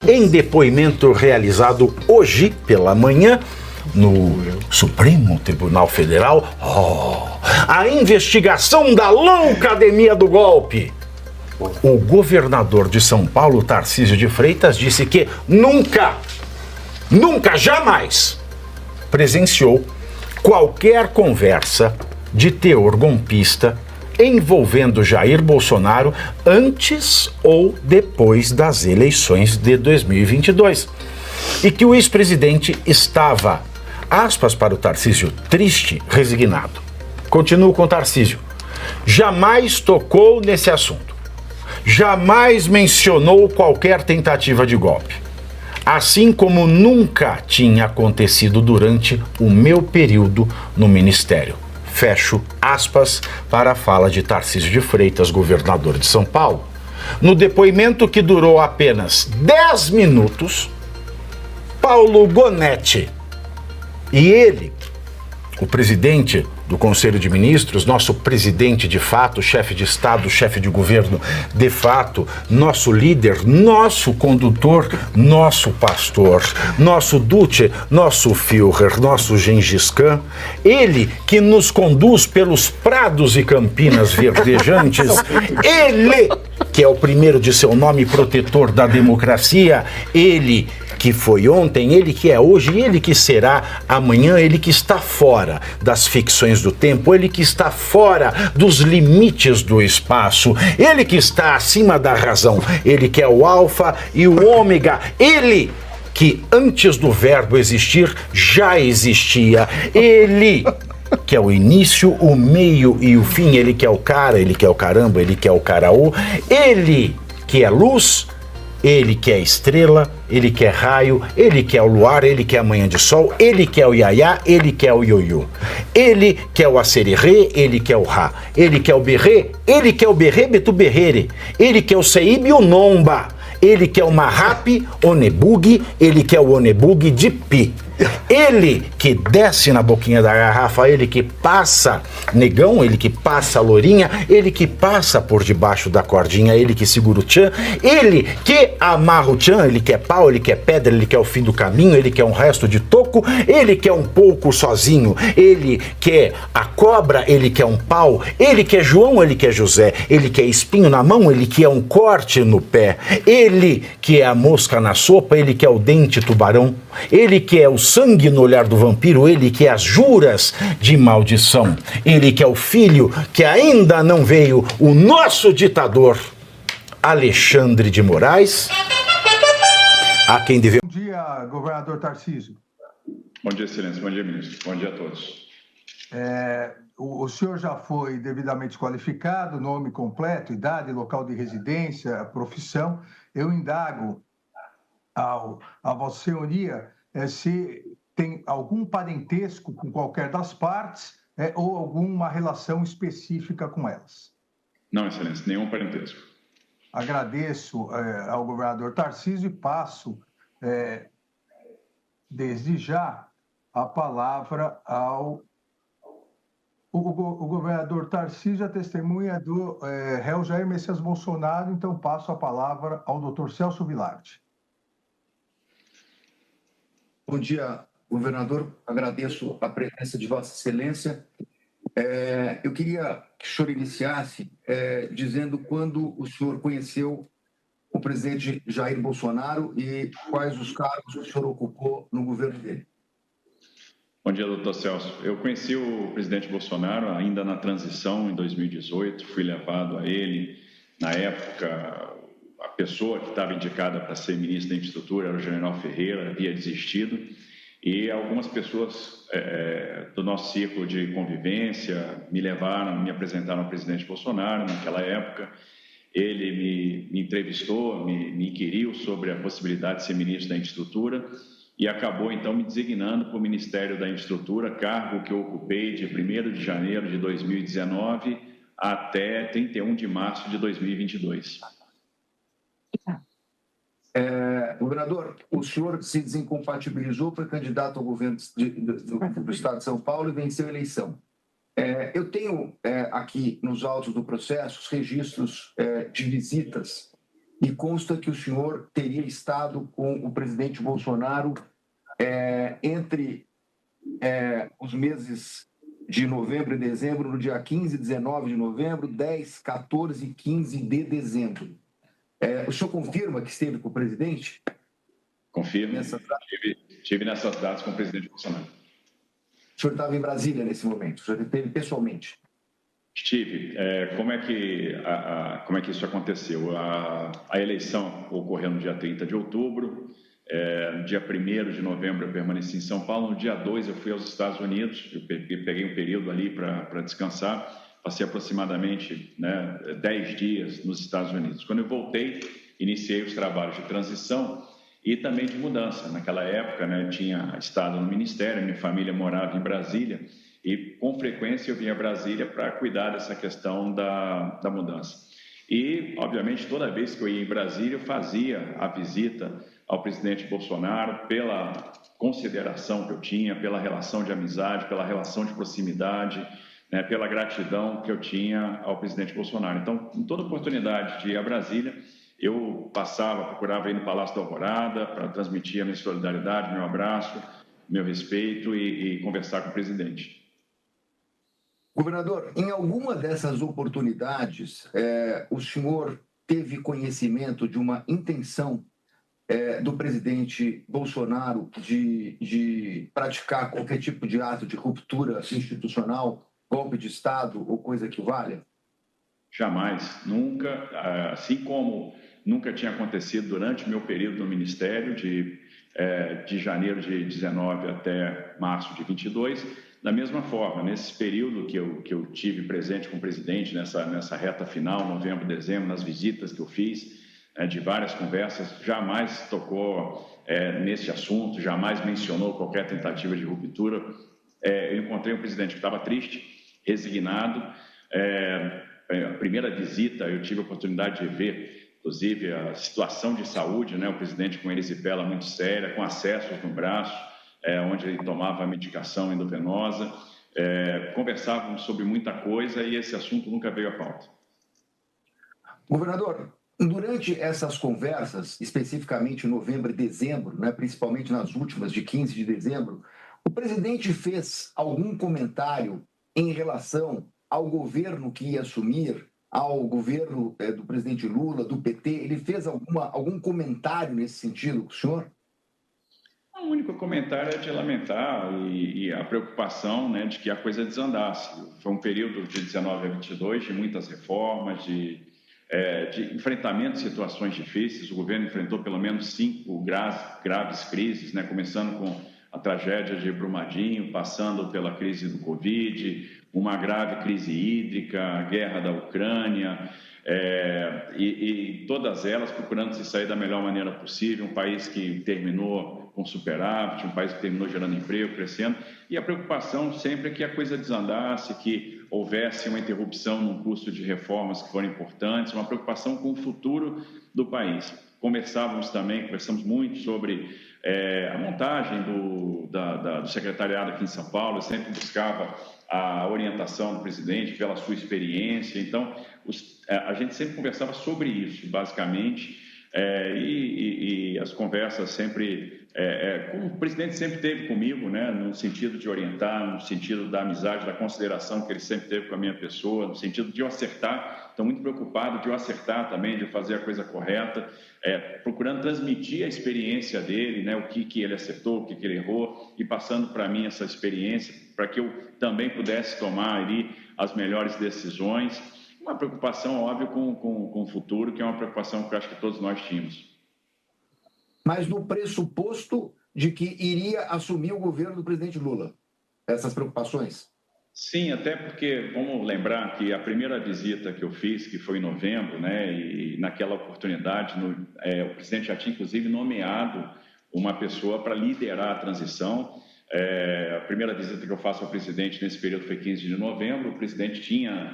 Em depoimento realizado hoje pela manhã no Supremo Tribunal Federal, a investigação da loucademia do golpe. O governador de São Paulo, Tarcísio de Freitas, disse que nunca, jamais presenciou qualquer conversa de teor golpista envolvendo Jair Bolsonaro antes ou depois das eleições de 2022. E que o ex-presidente estava, aspas para o Tarcísio, triste, resignado. Continuo com o Tarcísio. Jamais tocou nesse assunto. Jamais mencionou qualquer tentativa de golpe. Assim como nunca tinha acontecido durante o meu período no Ministério. Fecho aspas para a fala de Tarcísio de Freitas, governador de São Paulo. No depoimento que durou apenas 10 minutos, Paulo Gonetti e ele, o presidente do Conselho de Ministros, nosso presidente de fato, chefe de Estado, chefe de governo de fato, nosso líder, nosso condutor, nosso pastor, nosso Duce, nosso Führer, nosso Gengis Khan, ele que nos conduz pelos prados e campinas verdejantes, ele que é o primeiro de seu nome, protetor da democracia, ele que foi ontem, ele que é hoje, ele que será amanhã, ele que está fora das ficções do tempo, ele que está fora dos limites do espaço, ele que está acima da razão, ele que é o alfa e o ômega, ele que antes do verbo existir já existia, ele que é o início, o meio e o fim, ele que é o cara, ele que é o caramba, ele que é o caraú, ele que é luz, ele que é estrela, ele que é raio, ele que é o luar, ele que é a manhã de sol, ele que é o iaiá, ele que é o ioiô. Ele que é o acererê, ele que é o rá. Ele que é o berrê, ele que é o berrê betuberrere. Ele que é o seíbe e o nomba. Ele que é o mahapi, onebugi, ele que é o onebugi de pi. Ele que desce na boquinha da garrafa, ele que passa negão, ele que passa lourinha, ele que passa por debaixo da cordinha, ele que segura o tchan, ele que amarra o tchan, ele que é pau, ele que é pedra, ele que é o fim do caminho, ele que é um resto de toco, ele que é um pouco sozinho, ele que é a cobra, ele que é um pau, ele que é João, ele que é José, ele que é espinho na mão, ele que é um corte no pé, ele que é a mosca na sopa, ele que é o dente tubarão, ele que é o sangue no olhar do vampiro, ele que é as juras de maldição, ele que é o filho que ainda não veio, o nosso ditador, Alexandre de Moraes, a quem devemos... Bom dia, governador Tarcísio. Bom dia, excelência. Bom dia, ministro. Bom dia a todos. O senhor já foi devidamente qualificado, nome completo, idade, local de residência, profissão. Eu indago a Vossa Senhoria se tem algum parentesco com qualquer das partes ou alguma relação específica com elas. Não, excelência, nenhum parentesco. Agradeço ao governador Tarcísio e passo, desde já, a palavra ao... O governador Tarcísio é testemunha do réu Jair Messias Bolsonaro, então passo a palavra ao doutor Celso Vilardi. Bom dia, governador. Agradeço a presença de Vossa Excelência. Eu queria que o senhor iniciasse dizendo quando o senhor conheceu o presidente Jair Bolsonaro e quais os cargos que o senhor ocupou no governo dele. Bom dia, doutor Celso. Eu conheci o presidente Bolsonaro ainda na transição, em 2018. Fui levado a ele. Na época, a pessoa que estava indicada para ser ministro da Infraestrutura era o general Ferreira, havia desistido. E algumas pessoas do nosso círculo de convivência me apresentaram ao presidente Bolsonaro naquela época. Ele me entrevistou, me inquiriu sobre a possibilidade de ser ministro da Infraestrutura e acabou, então, me designando para o Ministério da Infraestrutura, cargo que eu ocupei de 1º de janeiro de 2019 até 31 de março de 2022. Governador, o senhor se desincompatibilizou, foi candidato ao governo do Estado de São Paulo e venceu a eleição. Eu tenho aqui nos autos do processo os registros de visitas e consta que o senhor teria estado com o presidente Bolsonaro entre os meses de novembro e dezembro, no dia 15 e 19 de novembro, 10, 14 e 15 de dezembro. O senhor confirma que esteve com o presidente? Confirmo. Estive nessas datas com o presidente Bolsonaro. O senhor estava em Brasília nesse momento? O senhor esteve pessoalmente? Estive. Como é que isso aconteceu? A eleição ocorreu no dia 30 de outubro. No dia 1º de novembro eu permaneci em São Paulo. No dia 2 eu fui aos Estados Unidos. Eu peguei um período ali para descansar. Passei aproximadamente 10 dias nos Estados Unidos. Quando eu voltei, iniciei os trabalhos de transição e também de mudança. Naquela época, tinha estado no Ministério, minha família morava em Brasília e, com frequência, eu vinha a Brasília para cuidar dessa questão da mudança. E, obviamente, toda vez que eu ia em Brasília, eu fazia a visita ao presidente Bolsonaro pela consideração que eu tinha, pela relação de amizade, pela relação de proximidade, pela gratidão que eu tinha ao presidente Bolsonaro. Então, em toda oportunidade de ir a Brasília, eu procurava ir no Palácio da Alvorada para transmitir a minha solidariedade, meu abraço, meu respeito e conversar com o presidente. Governador, em alguma dessas oportunidades, o senhor teve conhecimento de uma intenção do presidente Bolsonaro de praticar qualquer tipo de ato de ruptura institucional, golpe de Estado ou coisa que valha? Jamais, nunca, assim como nunca tinha acontecido durante o meu período no Ministério, de janeiro de 19 até março de 22, da mesma forma, nesse período que eu tive presente com o presidente, nessa reta final, novembro, dezembro, nas visitas que eu fiz, de várias conversas, jamais tocou nesse assunto, jamais mencionou qualquer tentativa de ruptura. Eu encontrei um presidente que estava triste, resignado. A primeira visita eu tive a oportunidade de ver, inclusive, a situação de saúde, o presidente com erisipela muito séria, com acessos no braço, onde ele tomava a medicação endovenosa. Conversávamos sobre muita coisa e esse assunto nunca veio à pauta. Governador, durante essas conversas, especificamente em novembro e dezembro, principalmente nas últimas de 15 de dezembro, o presidente fez algum comentário em relação ao governo que ia assumir, ao governo do presidente Lula, do PT? Ele fez algum comentário nesse sentido com o senhor? O único comentário é de lamentar e a preocupação de que a coisa desandasse. Foi um período de 19 a 22 de muitas reformas, de enfrentamento de situações difíceis. O governo enfrentou pelo menos 5 graves crises, começando com a tragédia de Brumadinho, passando pela crise do Covid, uma grave crise hídrica, a guerra da Ucrânia, e todas elas procurando se sair da melhor maneira possível. Um país que terminou com superávit, um país que terminou gerando emprego, crescendo, e a preocupação sempre é que a coisa desandasse, que houvesse uma interrupção no curso de reformas que foram importantes, uma preocupação com o futuro do país. Conversamos muito sobre a montagem do secretariado aqui em São Paulo. Eu sempre buscava a orientação do presidente pela sua experiência. Então, a gente sempre conversava sobre isso, basicamente, e as conversas sempre, como o presidente sempre teve comigo, no sentido de orientar, no sentido da amizade, da consideração que ele sempre teve com a minha pessoa, no sentido de eu acertar. Estou muito preocupado de eu acertar também, de fazer a coisa correta, procurando transmitir a experiência dele, o que ele acertou, o que ele errou, e passando para mim essa experiência, para que eu também pudesse tomar ali as melhores decisões. Uma preocupação, óbvio, com o futuro, que é uma preocupação que eu acho que todos nós tínhamos. Mas no pressuposto de que iria assumir o governo do presidente Lula, essas preocupações? Sim, até porque, vamos lembrar que a primeira visita que eu fiz, que foi em novembro, e naquela oportunidade, o presidente já tinha, inclusive, nomeado uma pessoa para liderar a transição. A primeira visita que eu faço ao presidente nesse período foi 15 de novembro. O presidente tinha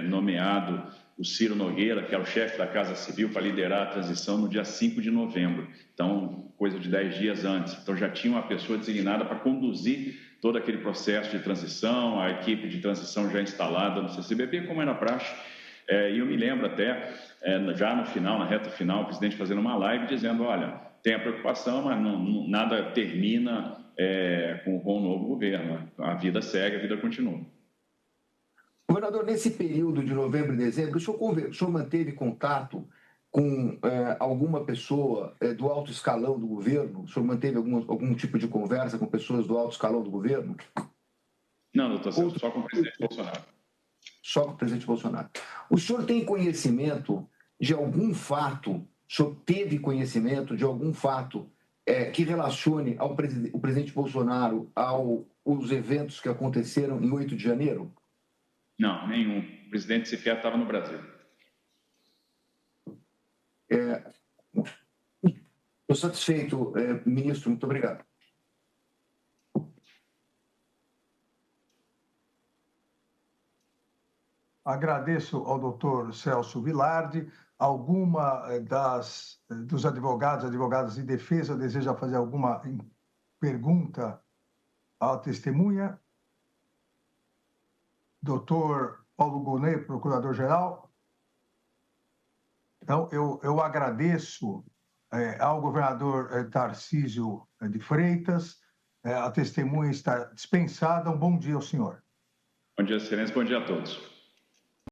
nomeado o Ciro Nogueira, que era o chefe da Casa Civil, para liderar a transição no dia 5 de novembro. Então, coisa de 10 dias antes. Então, já tinha uma pessoa designada para conduzir todo aquele processo de transição, a equipe de transição já instalada no CCBB, como era praxe. E eu me lembro até, já no final, na reta final, o presidente fazendo uma live dizendo, olha, tem a preocupação, mas nada termina com o novo governo. A vida segue, a vida continua. Governador, nesse período de novembro e dezembro, o senhor manteve contato com alguma pessoa do alto escalão do governo? O senhor manteve algum tipo de conversa com pessoas do alto escalão do governo? Não, doutor Celso, só com o presidente Bolsonaro. Só com o presidente Bolsonaro. O senhor tem conhecimento de algum fato, o senhor teve conhecimento de algum fato que relacione o presidente Bolsonaro aos eventos que aconteceram em 8 de janeiro? Não, nenhum. O presidente sequer estava no Brasil. Estou satisfeito, ministro. Muito obrigado. Agradeço ao doutor Celso Vilardi. Alguma dos advogadas de defesa deseja fazer alguma pergunta à testemunha? Doutor Paulo Gonet, procurador-geral. Então, eu agradeço ao governador Tarcísio de Freitas. A testemunha está dispensada. Um bom dia ao senhor. Bom dia, excelência. Bom dia a todos.